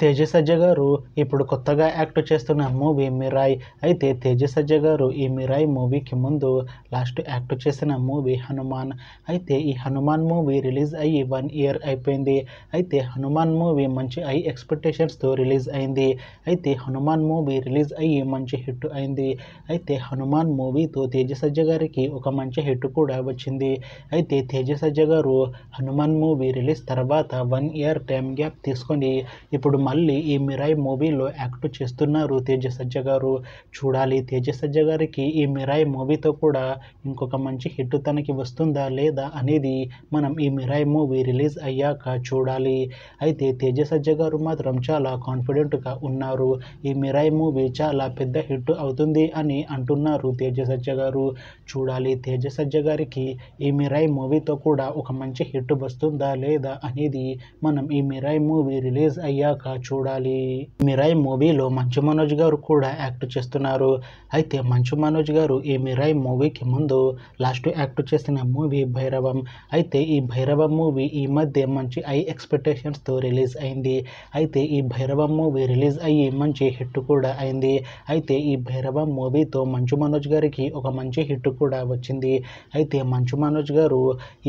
తేజ సజ్జ గారు ఇప్పుడు కొత్తగా యాక్ట్ చేస్తున్న మూవీ మిరాయ్. అయితే తేజ సజ్జ గారు ఈ మిరాయ్ మూవీకి ముందు లాస్ట్ యాక్ట్ చేసిన మూవీ హనుమాన్. అయితే ఈ హనుమాన్ మూవీ రిలీజ్ అయ్యి 1 year అయిపోయింది. అయితే హనుమాన్ మూవీ మంచి హై ఎక్స్పెక్టేషన్స్తో రిలీజ్ అయింది. అయితే హనుమాన్ మూవీ రిలీజ్ అయ్యి మంచి హిట్ అయింది. అయితే హనుమాన్ మూవీతో తేజ సజ్జ గారికి ఒక మంచి హిట్ కూడా వచ్చింది. అయితే తేజ సజ్జ గారు హనుమాన్ మూవీ రిలీజ్ తర్వాత 1 year టైం గ్యాప్ తీసుకొని ఇప్పుడు మళ్ళీ ఈ మిరాయ్ మూవీలో యాక్ట్ చేస్తున్నారు తేజ సజ్జ గారు. చూడాలి తేజ సజ్జ గారికి ఈ మిరాయ్ మూవీతో కూడా ఇంకొక మంచి హిట్ తనకి వస్తుందా లేదా అనేది మనం ఈ మిరాయ్ మూవీ రిలీజ్ అయ్యాక చూడాలి. అయితే తేజ సజ్జ గారు మాత్రం చాలా కాన్ఫిడెంట్గా ఉన్నారు. ఈ మిరాయ్ మూవీ చాలా పెద్ద హిట్ అవుతుంది అని అంటున్నారు తేజ సజ్జ గారు. చూడాలి తేజ సజ్జ గారికి ఈ మిరాయ్ మూవీతో కూడా ఒక మంచి హిట్ వస్తుందా లేదా అనేది మనం ఈ మిరాయ్ మూవీ రిలీజ్ అయ్యాక చూడాలి. మిరాయ్ మూవీలో మంచు మనోజ్ గారు కూడా యాక్ట్ చేస్తున్నారు. అయితే మంచు మనోజ్ గారు ఈ మిరాయ్ మూవీకి ముందు లాస్ట్ యాక్ట్ చేసిన మూవీ భైరవం. అయితే ఈ భైరవం మూవీ ఈ మధ్య మంచి హై ఎక్స్పెక్టేషన్స్తో రిలీజ్ అయింది. అయితే ఈ భైరవం మూవీ రిలీజ్ అయ్యి మంచి హిట్ కూడా అయింది. అయితే ఈ భైరవం మూవీతో మంచు మనోజ్ గారికి ఒక మంచి హిట్ కూడా వచ్చింది. అయితే మంచు మనోజ్ గారు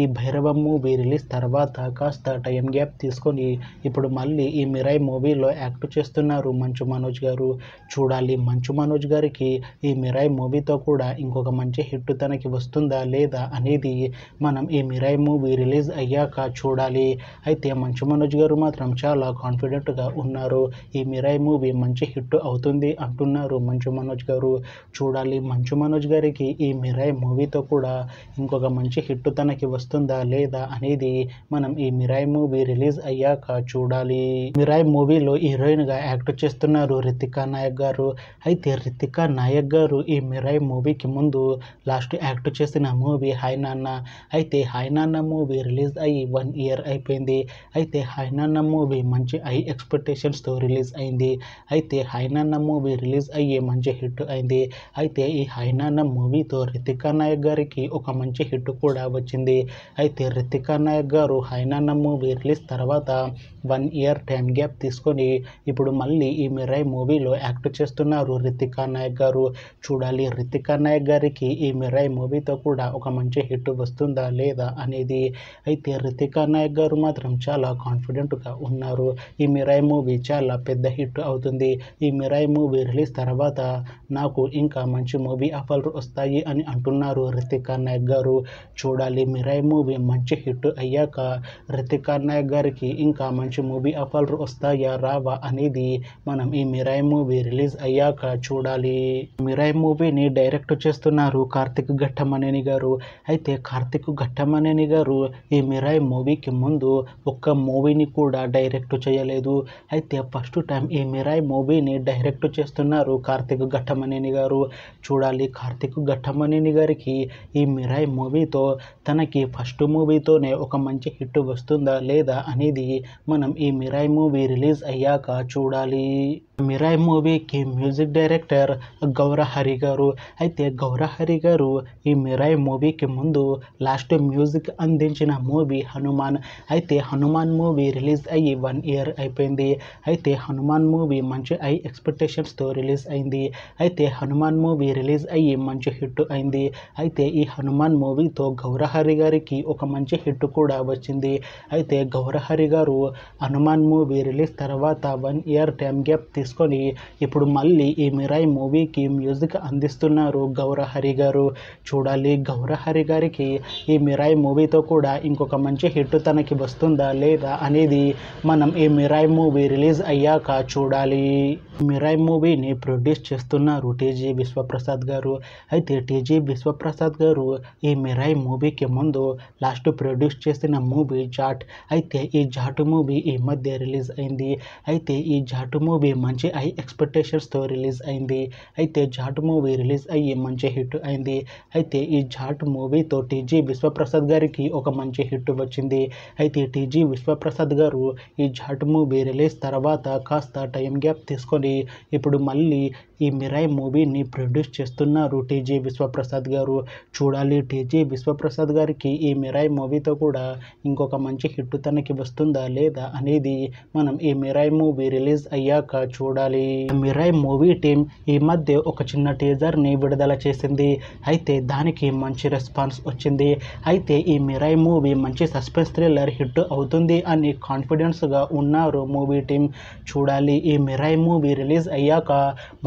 ఈ భైరవం మూవీ రిలీజ్ తర్వాత కాస్త టైం గ్యాప్ తీసుకొని ఇప్పుడు మళ్ళీ ఈ మిరాయ్ మూవీలో యాక్ట్ చేస్తున్నారు మంచు మనోజ్ గారు. చూడాలి మంచు మనోజ్ గారికి ఈ మిరాయ్ మూవీతో కూడా ఇంకొక మంచి హిట్ తనకి వస్తుందా లేదా అనేది మనం ఈ మిరాయ్ మూవీ రిలీజ్ అయ్యాక చూడాలి. అయితే మంచు మనోజ్ గారు మాత్రం చాలా కాన్ఫిడెంట్గా ఉన్నారు. ఈ మిరాయ్ మూవీ మంచి హిట్ అవుతుంది అంటున్నారు మంచు మనోజ్ గారు. చూడాలి మంచు మనోజ్ గారికి ఈ మిరాయ్ మూవీతో కూడా ఇంకొక మంచి హిట్ తనకి వస్తుందా లేదా అనేది మనం ఈ మిరాయ్ మూవీ రిలీజ్ అయ్యాక చూడాలి. మిరాయ్ మూవీలో హీరోయిన్గా యాక్ట్ చేస్తున్నారు రితికా నాయక్ గారు. అయితే రితికా నాయక్ గారు ఈ మిరాయ్ మూవీకి ముందు లాస్ట్ యాక్ట్ చేసిన మూవీ హాయ్ నాన్న. అయితే హాయ్ నాన్న మూవీ రిలీజ్ అయ్యి 1 year అయిపోయింది. అయితే హాయ్ నాన్న మూవీ మంచి హై ఎక్స్పెక్టేషన్స్తో రిలీజ్ అయింది. అయితే హాయ్ నాన్న మూవీ రిలీజ్ అయ్యి మంచి హిట్ అయింది. అయితే ఈ హాయ్ నాన్న మూవీతో రితికా నాయక్ గారికి ఒక మంచి హిట్ కూడా వచ్చింది. అయితే రితికా నాయక్ గారు హాయ్ నాన్న మూవీ రిలీజ్ తర్వాత 1 year టైం గ్యాప్ తీసుకొని ఇప్పుడు మళ్ళీ ఈ మిరాయ్ మూవీలో యాక్ట్ చేస్తున్నారు రితికా నాయక్ గారు. చూడాలి రితికా నాయక్ గారికి ఈ మిరాయ్ మూవీతో కూడా ఒక మంచి హిట్ వస్తుందా లేదా అనేది. అయితే రితికా నాయక్ గారు మాత్రం చాలా కాన్ఫిడెంట్గా ఉన్నారు. ఈ మిరాయ్ మూవీ చాలా పెద్ద హిట్ అవుతుంది. ఈ మిరాయ్ మూవీ రిలీజ్ తర్వాత నాకు ఇంకా మంచి మూవీ ఆఫర్లు వస్తాయి అని అంటున్నారు రితికా నాయక్ గారు. చూడాలి మిరాయ్ మూవీ మంచి హిట్ అయ్యాక రితికా నాయక్ గారికి ఇంకా మంచి మూవీ ఆఫర్లు వస్తాయా రావా అనేది మనం ఈ మిరాయ్ మూవీ రిలీజ్ అయ్యాక చూడాలి. మిరాయ్ మూవీని డైరెక్ట్ చేస్తున్నారు కార్తిక్ ఘట్టమనేని గారు. అయితే కార్తిక్ ఘట్టమనేని గారు ఈ మిరాయ్ మూవీకి ముందు ఒక్క మూవీని కూడా డైరెక్ట్ చేయలేదు. అయితే ఫస్ట్ టైం ఈ మిరాయ్ మూవీని డైరెక్ట్ చేస్తున్నారు కార్తిక్ ఘట్టమనేని గారు. చూడాలి కార్తిక్ ఘట్టమనేని గారికి ఈ మిరాయ్ మూవీతో తనకి ఫస్ట్ మూవీతోనే ఒక మంచి హిట్ వస్తుందా లేదా అనేది మనం ఈ మిరాయ్ మూవీ రిలీజ్ అయ్యాక చూడాలి. మిరాయ్ మూవీకి మ్యూజిక్ డైరెక్టర్ గౌరహరి గారు. అయితే గౌరహరి గారు ఈ మిరాయ్ మూవీకి ముందు లాస్ట్ మ్యూజిక్ అందించిన మూవీ హనుమాన్. అయితే హనుమాన్ మూవీ రిలీజ్ అయ్యి 1 year అయిపోయింది. అయితే హనుమాన్ మూవీ మంచి హై ఎక్స్పెక్టేషన్స్తో రిలీజ్ అయింది. అయితే హనుమాన్ మూవీ రిలీజ్ అయ్యి మంచి హిట్ అయింది. అయితే ఈ హనుమాన్ మూవీతో గౌరహరి గారికి ఒక మంచి హిట్ కూడా వచ్చింది. అయితే గౌరహరి గారు హనుమాన్ మూవీ రిలీజ్ తర్వాత 1 year టైం గ్యాప్ తీసుకొని ఇప్పుడు మళ్ళీ ఈ మిరాయ్ మూవీకి మ్యూజిక్ అందిస్తున్నారు గౌరహరి గారు. చూడాలి గౌరహరి గారికి ఈ మిరాయ్ మూవీతో కూడా ఇంకొక మంచి హిట్ తనకి వస్తుందా లేదా అనేది మనం ఈ మిరాయ్ మూవీ రిలీజ్ అయ్యాక చూడాలి. మిరాయ్ మూవీని ప్రొడ్యూస్ చేస్తున్నారు టీజీ విశ్వప్రసాద్ గారు. అయితే టీజీ విశ్వప్రసాద్ గారు ఈ మిరాయ్ మూవీకి ముందు లాస్ట్ ప్రొడ్యూస్ చేసిన మూవీ జాట్. అయితే ఈ జాట్ మూవీ ఈ మధ్య రిలీజ్ అయింది. అయితే ఈ జాట్ మూవీ మంచి హై ఎక్స్పెక్టేషన్స్తో రిలీజ్ అయింది. అయితే జాట్ మూవీ రిలీజ్ అయ్యి మంచి హిట్ అయింది. అయితే ఈ జాట్ మూవీతో టీజీ విశ్వప్రసాద్ గారికి ఒక మంచి హిట్ వచ్చింది. అయితే టీజీ విశ్వప్రసాద్ గారు ఈ జాట్ మూవీ రిలీజ్ తర్వాత కాస్త టైం గ్యాప్ తీసుకొని ఇప్పుడు మళ్ళీ ఈ మిరాయి మూవీని ప్రొడ్యూస్ చేస్తున్నారు టీజీ విశ్వప్రసాద్ గారు. చూడాలి టీజీ విశ్వప్రసాద్ గారికి ఈ మిరాయి మూవీతో కూడా ఇంకొక మంచి హిట్ తనకి వస్తుందా లేదా అనేది మనం ఈ మిరాయి మూవీ రిలీజ్ అయ్యాక చూడాలి. మిరాయి మూవీ టీం ఈ మధ్య ఒక చిన్న టీజర్ని విడుదల చేసింది. అయితే దానికి మంచి రెస్పాన్స్ వచ్చింది. అయితే ఈ మిరాయి మూవీ మంచి సస్పెన్స్ థ్రిల్లర్ హిట్ అవుతుంది అని కాన్ఫిడెన్స్గా ఉన్నారు మూవీ టీం. చూడాలి ఈ మిరాయి మూవీ రిలీజ్ అయ్యాక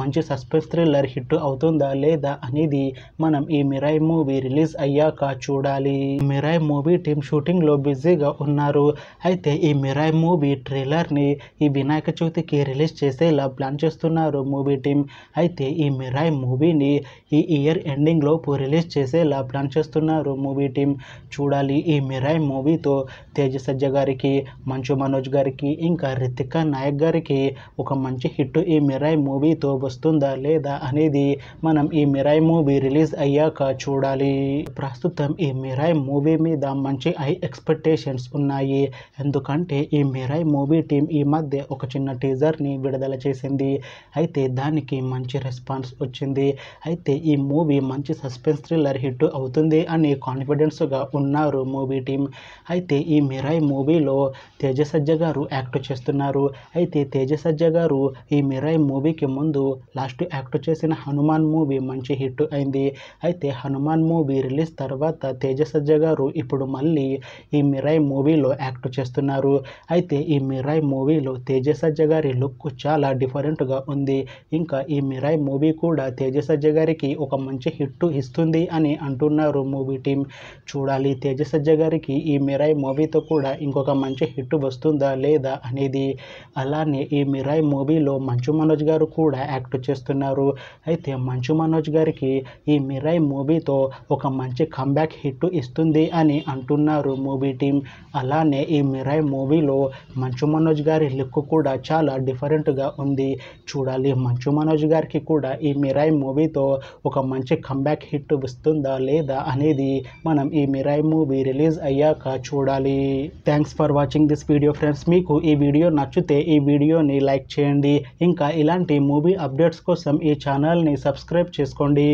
మంచి సస్పెన్స్ థ్రిల్లర్ హిట్ అవుతుందా లేదా అనేది మనం ఈ మిరాయి మూవీ రిలీజ్ అయ్యాక చూడాలి. మిరాయి మూవీ టీం షూటింగ్లో బిజీగా ఉన్నారు. అయితే ఈ మిరాయి మూవీ ట్రైలర్ని ఈ వినాయక చవితికి రిలీజ్ చేసేలా ప్లాన్ చేస్తున్నారు మూవీ టీం. అయితే ఈ మిరాయి మూవీని ఈ ఇయర్ ఎండింగ్ లోపు రిలీజ్ చేసేలా ప్లాన్ చేస్తున్నారు మూవీ టీం. చూడాలి ఈ మిరాయి మూవీతో తేజ సజ్జ గారికి, మంచు మనోజ్ గారికి, ఇంకా రితికా నాయక్ గారికి ఒక మంచి హిట్ ఈ మిరాయి మూవీతో వస్తుందా లేదా అనేది మనం ఈ మిరాయి మూవీ రిలీజ్ అయ్యాక చూడాలి. ప్రస్తుతం ఈ మిరాయి మూవీ మీద మంచి హై ఎక్స్పెక్టేషన్స్ ఉన్నాయి. ఎందుకంటే ఈ మిరాయి మూవీ టీం ఈ మధ్య ఒక చిన్న టీజర్ని విడుదల చేసింది. అయితే దానికి మంచి రెస్పాన్స్ వచ్చింది. అయితే ఈ మూవీ మంచి సస్పెన్స్ థ్రిల్లర్ హిట్ అవుతుంది అని కాన్ఫిడెన్స్గా ఉన్నారు మూవీ టీం. అయితే ఈ మిరాయి మూవీలో తేజ సజ్జ గారు యాక్ట్ చేస్తున్నారు. అయితే తేజ సజ్జ గారు ఈ మిరాయి మూవీకి ముందు లాస్ట్ యాక్ట్ చేసిన హనుమాన్ మూవీ మంచి హిట్ అయింది. అయితే హనుమాన్ మూవీ రిలీజ్ తర్వాత తేజ సజ్జ గారు ఇప్పుడు మళ్ళీ ఈ మిరాయి మూవీలో యాక్ట్ చేస్తున్నారు. అయితే ఈ మిరాయి మూవీలో తేజ సజ్జ గారి లుక్ చాలా డిఫరెంట్గా ఉంది. ఇంకా ఈ మిరాయి మూవీ కూడా తేజ సజ్జ గారికి ఒక మంచి హిట్ ఇస్తుంది అని అంటున్నారు మూవీ టీం. చూడాలి తేజ సజ్జ గారికి ఈ మిరాయి మూవీతో కూడా ఇంకొక మంచి హిట్ వస్తుందా లేదా అనేది. అలానే ఈ మిరాయి మూవీలో మంచు మనోజ్ గారు కూడా యాక్ట్ చేస్తున్నారు. అయితే మంచు మనోజ్ గారికి ఈ మిరాయి మూవీతో ఒక మంచి కంబ్యాక్ హిట్ ఇస్తుంది అని అంటున్నారు మూవీ టీం. అలానే ఈ మిరాయి మూవీలో మంచు మనోజ్ గారి లుక్ కూడా చాలా డిఫరెంట్గా ఉంది. చూడాలి మంచు మనోజ్ గారికి కూడా ఈ మిరాయి మూవీతో ఒక మంచి కంబ్యాక్ హిట్ వస్తుందా లేదా అనేది మనం ఈ మిరాయి మూవీ రిలీజ్ అయ్యాక చూడాలి. Thanks for watching this video friends. మీకు ఈ వీడియో నచ్చితే ఈ వీడియోని లైక్ చేయండి. ఇంకా ఇలాంటి మూవీ అప్డేట్స్ కోసం ఈ ఛానల్ని సబ్స్క్రైబ్ చేసుకోండి.